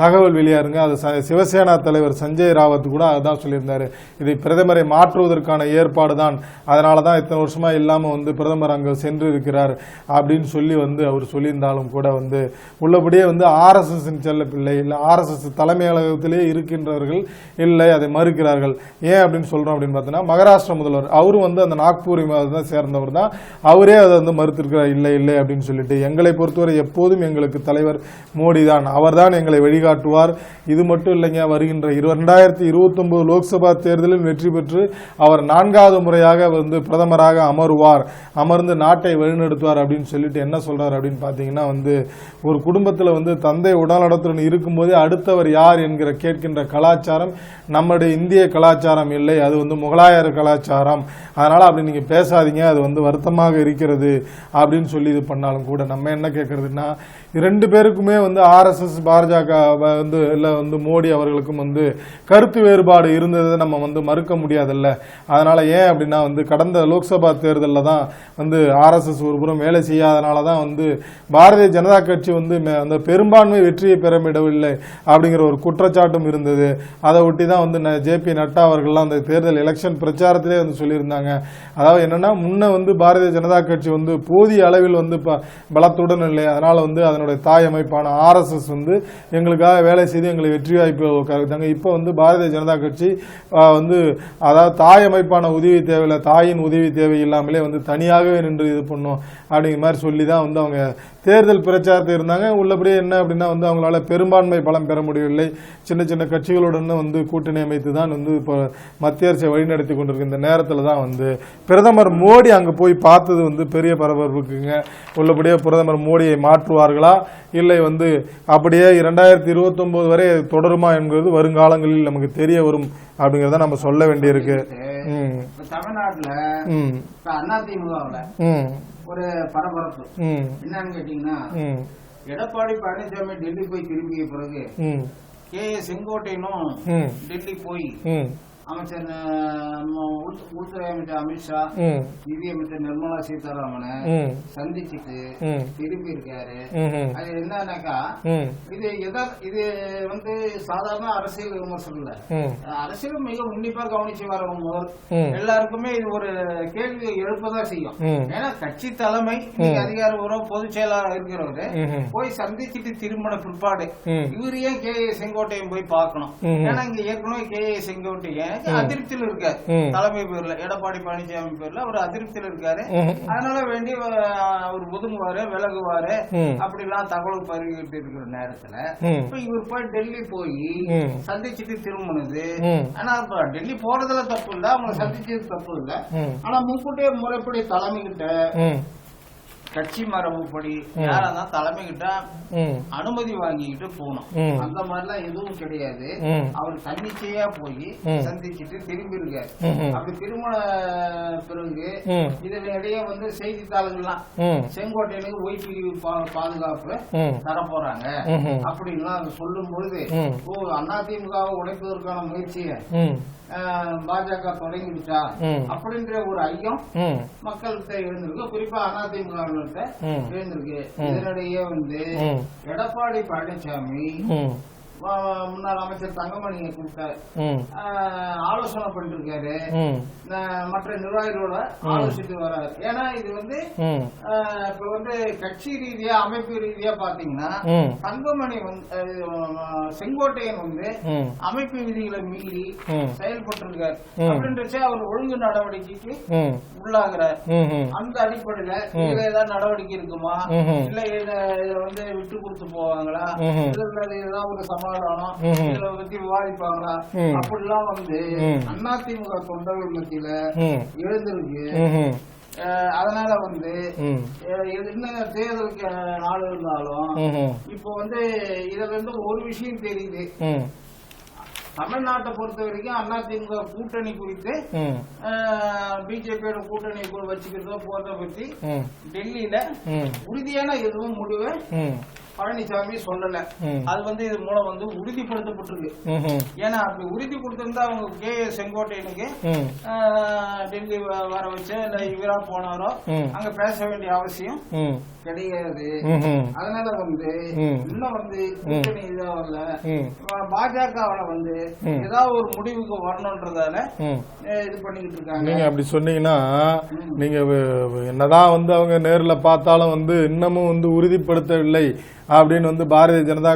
தகவல் வெளியாருங்க. அது சிவசேனா தலைவர் சஞ்சய் ராவத் கூட அதான் சொல்லியிருந்தாரு. இதை பிரதமரை மாற்றுவதற்கான ஏற்பாடு தான், அதனாலதான் இத்தனை வருஷமா இல்லாம வந்து பிரதமர் அங்க சென்று இருக்கிறார் அப்படின்னு சொல்லி வந்து அவர் சொல்லியிருந்தாலும் கூட வந்து உள்ளபடியே வந்து RSS செல்ல பிள்ளை இல்ல RSS தலைமை அலுவலகத்திலே இருக்கின்றவர்கள் இல்லை, அதை மறுக்கிறார்கள். ஏன் அப்படின்னு சொல்றோம் அப்படின்னு பார்த்தீங்கன்னா மகாராஷ்டிரா முதல்வர் அவரும் வந்து அந்த நாக்பூர் தான் சேர்ந்தவர் தான், அவரே அதை வந்து மறுத்திருக்கிறார். இல்லை இல்லை அப்படின்னு சொல்லிட்டு எங்களை பொறுத்தவரை எப்போதும் எங்களுக்கு தலைவர் மோடி தான், அவர் தான் எங்களை வழிகாட்டுவார். இது மட்டும் இல்லைங்க, வருகின்ற 2029 லோக்சபா தேர்தலில் வெற்றி பெற்று அவர் 4வது முறையாக வந்து பிரதமராக அமருவார், அமர்ந்து நாட்டை வழிநடத்துவார் அப்படின்னு சொல்லிட்டு என்ன சொல்றாரு அப்படின்னு பாத்தீங்கன்னா வந்து ஒரு குடும்பத்தில் வந்து தந்தை உடல்நலத்துடன் இருக்கும்போதே அடுத்தவர் யார் என்கிற கேட்கின்ற கலாச்சாரம் நம்முடைய இந்திய கலாச்சாரம் இல்லை, அது வந்து முகலாயர் கலாச்சாரம். அதனால அப்படி நீங்க பேசாதீங்க, அது வந்து வருத்தமாக இருக்கிறது அப்படின்னு சொல்லி இது பண்ணாலும் கூட நம்ம என்ன கேட்கறதுன்னா 2 பேருக்குமே வந்து RSS பாஜக வந்து இல்ல வந்து மோடி அவர்களுக்கும் வந்து கருத்து வேறுபாடு இருந்ததை நம்ம வந்து மறுக்க முடியாதுல்ல. அதனால ஏன் அப்படின்னா வந்து கடந்த லோக்சபா தேர்தலில் தான் வந்து RSS ஒரு புறம் வேலை செய்யாதனால தான் வந்து பாரதிய ஜனதா கட்சி வந்து அந்த பெரும்பான்மை வெற்றியை பெறவிடவில்லை அப்படிங்கிற ஒரு குற்றச்சாட்டும் இருந்தது. அதை ஒட்டி தான் வந்து JP நட்டா அவர்கள்லாம் அந்த தேர்தல் எலெக்ஷன் பிரச்சாரத்திலே வந்து சொல்லியிருந்தாங்க. அதாவது என்னன்னா முன்ன வந்து பாரதிய ஜனதா கட்சி வந்து போதிய அளவில் வந்து பலத்துடன் இல்லை, அதனால வந்து அதனுடைய தாய் அமைப்பான RSS வந்து எங்களுக்காக வேலை செய்து எங்களை வெற்றி வாய்ப்பு உட்கார்ந்தாங்க. இப்போ வந்து பாரதிய ஜனதா கட்சி வந்து அதாவது தாய் அமைப்பான உதவி தேவையில்லை, தாயின் உதவி தேவை இல்லாமலே வந்து தனியாகவே நின்று இது பண்ணும் அப்படிங்கிற மாதிரி சொல்லி தான் வந்து அவங்க தேர்தல் பிரச்சாரத்தை இருந்தாங்க. உள்ளபடியே என்ன அப்படின்னா வந்து அவங்களால பெரும்பான்மை பலம் பெற முடியவில்லை. சின்ன சின்ன கட்சிகளுடன் வந்து கூட்டணி அமைத்து தான் வந்து இப்போ மத்திய அரசை வழிநடத்தி கொண்டிருக்க இந்த நேரத்தில் தான் வந்து பிரதமர் மோடி அங்கே போய் பார்த்தது வந்து பெரிய பரபரப்புக்குங்க. உள்ளபடியே பிரதமர் மோடியை மாற்றுவார்களா இல்லை வந்து அப்படியே 2029 வரை தொடருமா என்கிறது வருங்காலங்களில் நமக்கு தெரிய வரும் அப்படிங்கறத நம்ம சொல்ல வேண்டியிருக்கு. தமிழ்நாட்டுல அதிமுக ஒரு பரபரப்பு என்னன்னு கேட்டீங்கன்னா எடப்பாடி பழனிசாமி டெல்லி போய் திரும்பிய பிறகு KA செங்கோட்டையனும் டெல்லி போய் அமைச்சர் உள்துறை அமைச்சர் அமித்ஷா, நிதி அமைச்சர் நிர்மலா சீதாராமனை சந்திச்சுட்டு திரும்பி இருக்காரு. அது என்னன்னாக்கா இது வந்து சாதாரண அரசியல் விமர்சனம் இல்ல, அரசியல் மிக உன்னிப்பா கவனிச்சு வரவங்க எல்லாருக்குமே இது ஒரு கேள்வி எழுப்பதான் செய்யும். ஏன்னா கட்சி தலைமை அதிகாரபூர்வம் பொதுச் செயலாளர் இருக்கிறவரு போய் சந்திச்சுட்டு திரும்பின பிற்பாடு இவரு ஏன் KA செங்கோட்டையன் போய் பார்க்கணும்? ஏன்னா இங்க ஏற்கனவே KA செங்கோட்டையன் அதிருப்தியில் இருக்காரு, தலைமை பேர்ல எடப்பாடி பழனிசாமி பேர்ல அவர் அதிருப்தியில் இருக்காரு. அதனால வேண்டி அவர் ஒதுங்குவாரு, விலகுவாரு, அப்படி எல்லாம் தகவல் பரிவிட்டு இருக்கிற நேரத்துல இப்ப இவர் போய் டெல்லி போய் சந்திச்சுட்டு திரும்பினது. ஆனா டெல்லி போறதுல தப்பு இல்ல, அவங்க சந்திச்சது தப்பு இல்ல. ஆனா முன்கூட்டியே முறைப்படி தலைமை கிட்ட கட்சி மரபுப்படி யாரா தலைமை கிட்ட அனுமதி வாங்கிக்கிட்டு போனோம். அந்த மாதிரிலாம் எதுவும் கிடையாது. அவர் தன்னிச்சையா போய் சந்திச்சுட்டு திரும்பி இருக்காரு. அப்படி திருமண பிறகு இதனிடையே வந்து செய்தித்தாள்கள்லாம் செங்கோட்டையனுக்கு ஒய்பி பாதுகாப்பு தரப்போறாங்க அப்படின்லாம் சொல்லும் பொழுது அதிமுகவை உடைப்பதற்கான முயற்சியை பாஜக தொடங்கிடுச்சா அப்படின்ற ஒரு ஐயம் மக்கள்கிட்ட எழுந்திருக்கு, குறிப்பா அதிமுக எழுந்திருக்கு. இதனிடையே வந்து எடப்பாடி பழனிசாமி முன்னாள் அமைச்சர் தங்கமணியை கூப்பிட்டாரு, ஆலோசனை பண்ணிட்டு இருக்காரு, மற்ற நிர்வாகிகளோட ஆலோசித்து வர்றாரு. ஏன்னா இது வந்து இப்ப வந்து கட்சி ரீதியா அமைப்பு ரீதியா பாத்தீங்கன்னா தங்கமணி செங்கோட்டையன் வந்து அமைப்பு விதிகளை மீறி செயல்பட்டு இருக்காரு அப்படின்றச்சு அவர் ஒழுங்கு நடவடிக்கைக்கு உள்ளாகிறார். அந்த அடிப்படையில இதுல ஏதாவது நடவடிக்கை இருக்குமா, இல்ல இத வந்து விட்டு கொடுத்து போவாங்களா, இதுதான் ஒரு சமாதானம் இதை பத்தி விவாதிப்பாங்களா அப்படிலாம் வந்து அதிமுக தொண்டர்கள் மத்தியில எழுந்திருக்கு. அதனால வந்து என்ன தேர்தலுக்கு நாள் இருந்தாலும் இப்போ வந்து இதுல இருந்து ஒரு விஷயம் தெரியுது, தமிழ்நாட்டை பொறுத்த வரைக்கும் அதிமுக கூட்டணி குறித்து பிஜேபியோட கூட்டணி வச்சுக்கிறதோ போறத பத்தி டெல்லியில உறுதியான எதுவும் முடிவு பழனிசாமி சொல்லல. அது வந்து இது மூலம் வந்து உறுதிப்படுத்தப்பட்டிருக்கு. ஏன்னா அப்படி உறுதி கொடுத்திருந்தா அவங்க KA செங்கோட்டையனுக்கு டெல்லி வர வச்சு இல்ல இவரா போனாரோ அங்க பேச வேண்டிய அவசியம் கிடையாது. அதனால வந்து இன்னும் வந்து கூட்டணி இதா வரல, பாஜகவுல வந்து ஏதாவது ஒரு முடிவுக்கு வரணும்ன்றதால இது பண்ணிக்கிட்டு இருக்காங்க. நீங்க அப்படி சொன்னீங்கன்னா நீங்க என்னதான் வந்து அவங்க நேர்ல பார்த்தாலும் வந்து இன்னமும் வந்து உறுதிப்படுத்தவில்லை அப்படின்னு வந்து பாரதிய ஜனதா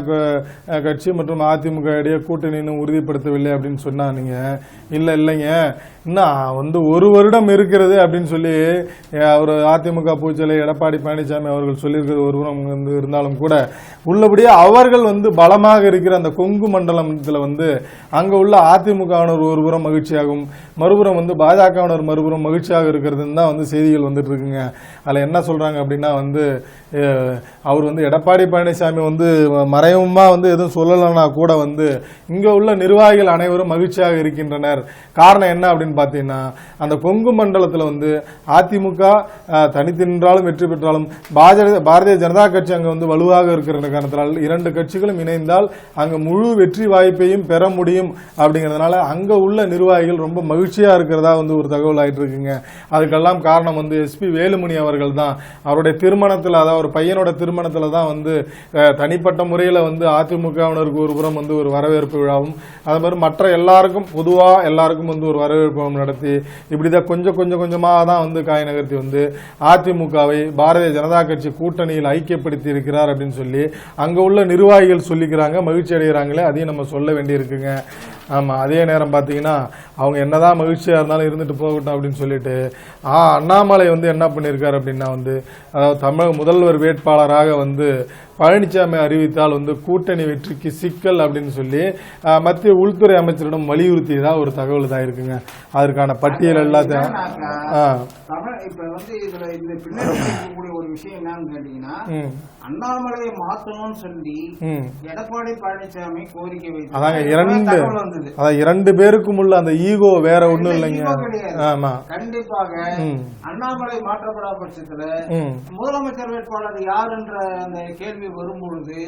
கட்சி மற்றும் அதிமுக இடையே கூட்டணி இன்னும் உறுதிப்படுத்தவில்லை அப்படின்னு சொன்னா நீங்க இல்லைங்க இன்னும் வந்து ஒரு வருடம் இருக்கிறது அப்படின்னு சொல்லி அவர் அதிமுக பொதுச்செயலாளர் எடப்பாடி பழனிசாமி அவர்கள் சொல்லியிருக்கிறது ஒருவரும் வந்து இருந்தாலும் கூட உள்ளபடியே அவர்கள் வந்து பலமாக இருக்கிற அந்த கொங்கு மண்டலத்தில் வந்து அங்க உள்ள அதிமுகவினர் ஒருபுறம் மகிழ்ச்சியாகவும் மறுபுறம் வந்து பாஜகவினர் மறுபுறம் மகிழ்ச்சியாக இருக்கிறதுன்னு தான் வந்து செய்திகள் வந்துட்டு இருக்குங்க. அதில் என்ன சொல்றாங்க அப்படின்னா வந்து அவர் வந்து எடப்பாடி பழனிசாமி வந்து மறைமுகமா வந்து எதுவும் சொல்லலைன்னா கூட வந்து இங்க உள்ள நிர்வாகிகள் அனைவரும் மகிழ்ச்சியாக இருக்கின்றனர். காரணம் என்ன அப்படின்னு பாத்தீங்கன்னா அந்த கொங்கு மண்டலத்தில் வந்து அதிமுக தனித்து நின்றாலும் வெற்றி பெற்றாலும் பாரதிய ஜனதா கட்சி அங்க வந்து வலுவாக இருக்கிற காரணத்தினால் இரண்டு கட்சிகளும் இணைந்தால் அங்க முழு வெற்றி வாய்ப்பையும் பெற முடியும் அப்படிங்கறதுனால அங்க உள்ள நிர்வாகிகள் ரொம்ப மகிழ்ச்சியா இருக்கிறதா வந்து ஒரு தகவல் ஆயிட்டு இருக்குங்க. அதுக்கெல்லாம் காரணம் வந்து SP வேலுமணி அவர்கள் தான். அவருடைய திருமணத்தில், அதாவது ஒரு பையனோட திருமணத்துல தான் வந்து தனிப்பட்ட முறையில வந்து அதிமுகவினருக்கு ஒரு புறம் வந்து ஒரு வரவேற்பு விழாவும் அது மாதிரி மற்ற எல்லாருக்கும் பொதுவா எல்லாருக்கும் வந்து ஒரு வரவேற்பு நடத்தி இப்படிதான் கொஞ்சமா தான் வந்து காய் நகர்த்தி வந்து அதிமுகவை பாரதிய ஜனதா கட்சி கூட்டணியில் ஐக்கியப்படுத்தி இருக்கிறார் அப்படின்னு சொல்லி அங்க உள்ள நிர்வாகிகள் சொல்லிக்கிறாங்க, மகிழ்ச்சி அடைகிறாங்களே, அதையும் நம்ம சொல்ல வேண்டி இருக்குங்க. ஆமா, அதே நேரம் பாத்தீங்கன்னா அவங்க என்னதான் மகிழ்ச்சியா இருந்தாலும் இருந்துட்டு போகட்டும் அப்படின்னு சொல்லிட்டு அண்ணாமலை வந்து என்ன பண்ணிருக்காரு அப்படின்னா வந்து அதாவது தமிழக முதல்வர் வேட்பாளராக வந்து பழனிசாமி அறிவித்தால் வந்து கூட்டணி வெற்றிக்கு சிக்கல் அப்படின்னு சொல்லி மத்திய உள்துறை அமைச்சரிடம் வலியுறுத்தியதா ஒரு தகவல் தான் இருக்குங்க. அதற்கான பட்டியல் எல்லாத்தையும் இப்ப வந்து இதுல இந்த பின்னாடி இருக்கக்கூடிய ஒரு விஷயம் என்னன்னு கேட்டீங்கன்னா அண்ணாமலையை மாத்தணும்னு சொல்லி எடப்பாடி பழனிசாமி கோரிக்கை வைத்தார். அதான் இரண்டு பேருக்கும் உள்ள அந்த ஈகோ வேற ஒண்ணும் இல்லைங்க. கண்டிப்பாக அண்ணாமலை மாற்றப்படாத பட்சத்துல முதலமைச்சர் வேட்பாளர் யார் என்ற அந்த கேள்வி கேள்வி வரும் பொழுது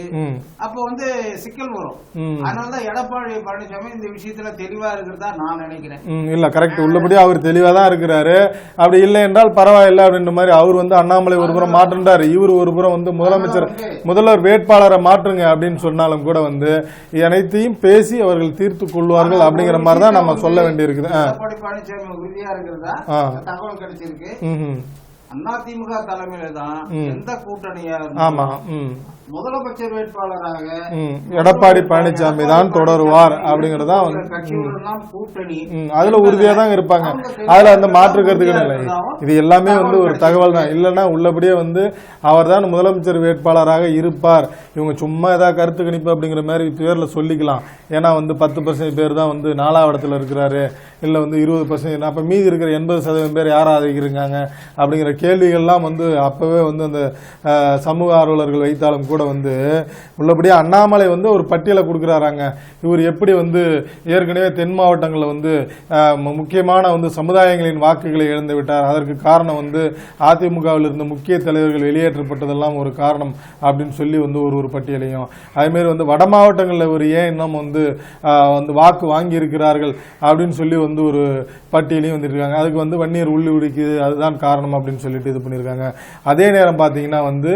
அப்ப வந்து சிக்கல் வரும். அதனாலதான் எடப்பாடி பழனிசாமி இந்த விஷயத்துல தெளிவா இருக்கிறதா நான் நினைக்கிறேன். இல்ல கரெக்ட், உள்ளபடி அவர் தெளிவா தான் இருக்கிறாரு. அப்படி இல்லை என்றால் பரவாயில்ல அப்படின்ற மாதிரி அவர் வந்து அண்ணாமலை ஒரு புறம் மாற்றுன்றாரு, இவர் ஒரு புறம் வந்து முதல்வர் வேட்பாளரை மாற்றுங்க அப்படின்னு சொன்னாலும் கூட வந்து அனைத்தையும் பேசி அவர்கள் தீர்த்து கொள்வார்கள் அப்படிங்கிற மாதிரி தான் நம்ம சொல்ல வேண்டியிருக்குது. எடப்பாடி பழனிசாமி உறுதியா இருக்கிறதா தகவல் கிடைச்சிருக்கு. அதிமுக தலைமையில தான் எந்த கூட்டணியா முதலமைச்சர் வேட்பாளராக எடப்பாடி பழனிசாமி தான் தொடருவார் அப்படிங்கறதா கூட்டணி அதுல உறுதியா தான் இருப்பாங்க. அதுல அந்த மாற்று கருத்துக்கள் இல்லை. இது எல்லாமே வந்து ஒரு தகவல் தான். இல்லைன்னா உள்ளபடியே வந்து அவர் தான் முதலமைச்சர் வேட்பாளராக இருப்பார், இவங்க சும்மா ஏதாவது கருத்து கணிப்பு அப்படிங்கிற மாதிரி பேர்ல சொல்லிக்கலாம். ஏன்னா வந்து 10% பேர் தான் வந்து 4ஆவது இடத்துல இருக்கிறாரு, இல்ல வந்து 20%, அப்ப மீதி இருக்கிற 80% பேர் யார் ஆதரிக்கிறாங்க அப்படிங்கிற கேள்விகள்லாம் வந்து அப்பவே வந்து அந்த சமூக ஆர்வலர்கள் வைத்தாலும் கூட வந்து உள்ளபடியே அண்ணாமலை வந்து ஒரு பட்டியலை கொடுக்கிறாராங்க. இவர் எப்படி வந்து ஏற்கனவே தென் மாவட்டங்களில் வந்து முக்கியமான வந்து சமுதாயங்களின் வாக்குகளை இழந்து விட்டார், அதற்கு காரணம் வந்து அதிமுகவில் இருந்த முக்கிய தலைவர்கள் வெளியேற்றப்பட்டதெல்லாம் ஒரு காரணம் அப்படின்னு சொல்லி வந்து ஒரு பட்டியலையும், அதேமாரி வந்து வட மாவட்டங்களில் ஒரு ஏன் இன்னும் வந்து வாக்கு வாங்கி இருக்கிறார்கள் அப்படின்னு சொல்லி வந்து ஒரு பட்டியலையும் வந்துருக்காங்க. அதுக்கு வந்து வன்னியர் உள்ளி உடிக்குது அதுதான் காரணம் அப்படின்னு சொல்லிட்டு இது பண்ணியிருக்காங்க. அதே நேரம் பார்த்தீங்கன்னா வந்து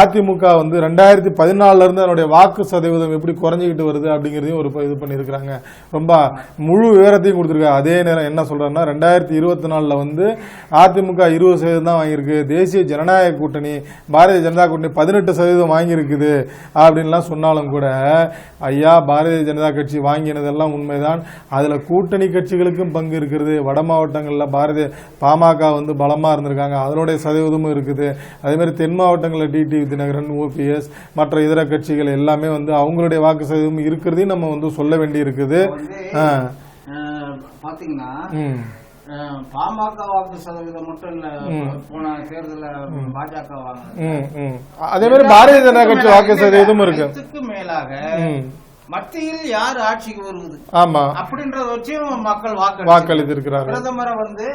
அதிமுக வந்து 2014 இருந்து அதனுடைய வாக்கு சதவீதம் எப்படி குறைஞ்சிக்கிட்டு வருது அப்படிங்கிறதையும் ஒரு இது பண்ணியிருக்கிறாங்க. ரொம்ப முழு விவரத்தையும் கொடுத்துருக்காங்க. அதே நேரம் என்ன சொல்றாங்கன்னா 2024 வந்து அதிமுக 20% தான் வாங்கியிருக்கு, தேசிய ஜனநாயக கூட்டணி பாரதிய ஜனதா கூட்டணி 18% வாங்கியிருக்குது அப்படின்லாம் சொன்னாலும் கூட ஐயா பாரதிய ஜனதா கட்சி வாங்கினதெல்லாம் உண்மைதான். அதுல கூட்டணி கட்சிகளுக்கும் பங்கு இருக்கிறது. வட மாவட்டங்களில் பாமக வந்து பலமா இருந்திருக்காங்க, அதனுடைய சதவீதமும் இருக்குது. அதே மாதிரி தென் மாவட்டங்களில் டிடிவி தினகரன், ஓபிஎஸ், மற்ற இதர கட்சிகள் எல்லாமே வந்து அவங்களுடைய வாக்கு சதவீதம் இருக்கிறதையும் நம்ம வந்து சொல்ல வேண்டி இருக்குது. பாத்தீங்கன்னா பாமக வாக்கு சதவீதம் மட்டும் இல்ல, போன தேர்தலில் பாஜக வாங்க, அதே மாதிரி பாரதிய ஜனதா கட்சி வாக்கு சதவீதம் இருக்கு. மேலாக மத்தியில் யார் ஆட்சிக்கு வருவது ஆமா அப்படின்றத வச்சும் மக்கள் வாக்களித்திருக்கிறார். பிரதமரை வந்து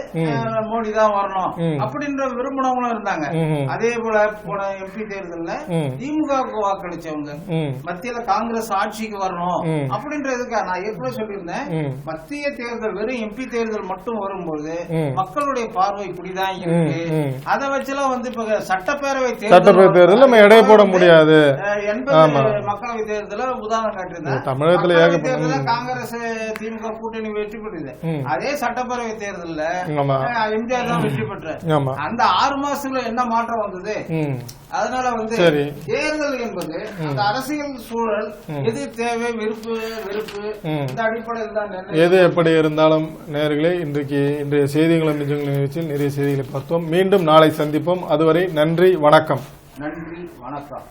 மோடி தான் வரணும் அப்படின்ற விரும்பினவங்களும் இருந்தாங்க. அதே போல போன எம்பி தேர்தல்ல திமுகவுக்கு வாக்களிச்சவங்க மத்தியில காங்கிரஸ் ஆட்சிக்கு வரணும் அப்படின்றதுக்காக நான் ஏற்கனவே சொல்லியிருந்தேன். மத்திய தேர்தல் வெறும் எம்பி தேர்தல் மட்டும் வரும்போது மக்களுடைய பார்வை இப்படிதான் இருக்கு. அதை வச்சுலாம் வந்து இப்ப சட்டப்பேரவை தேர்தல் நம்ம எடை போட முடியாது. 80 மக்களவை தேர்தல உதாரணம் காட்டு தமிழகத்துல காங்கிரஸ் திமுக கூட்டணி வெற்றி பெற்றது. அதே சட்டப்பேரவை தேர்தல்ல எம்ஜிஆர் தான் வெற்றி பெற்ற. அந்த 6 மாசத்துல என்ன மாற்றம் வந்தது? அதனால வந்து தேர்தல் என்பது அந்த அரசியல் சூழல் எது தேவை, வெறுப்பு இந்த அடிப்படையில் தான் எது எப்படி இருந்தாலும். நேயர்களே, இன்றைய செய்திகளும் நிஜங்களும் நிகழ்ச்சியில் நிறைய செய்திகளை பார்த்தோம். மீண்டும் நாளை சந்திப்போம். அதுவரை நன்றி, வணக்கம். நன்றி, வணக்கம்.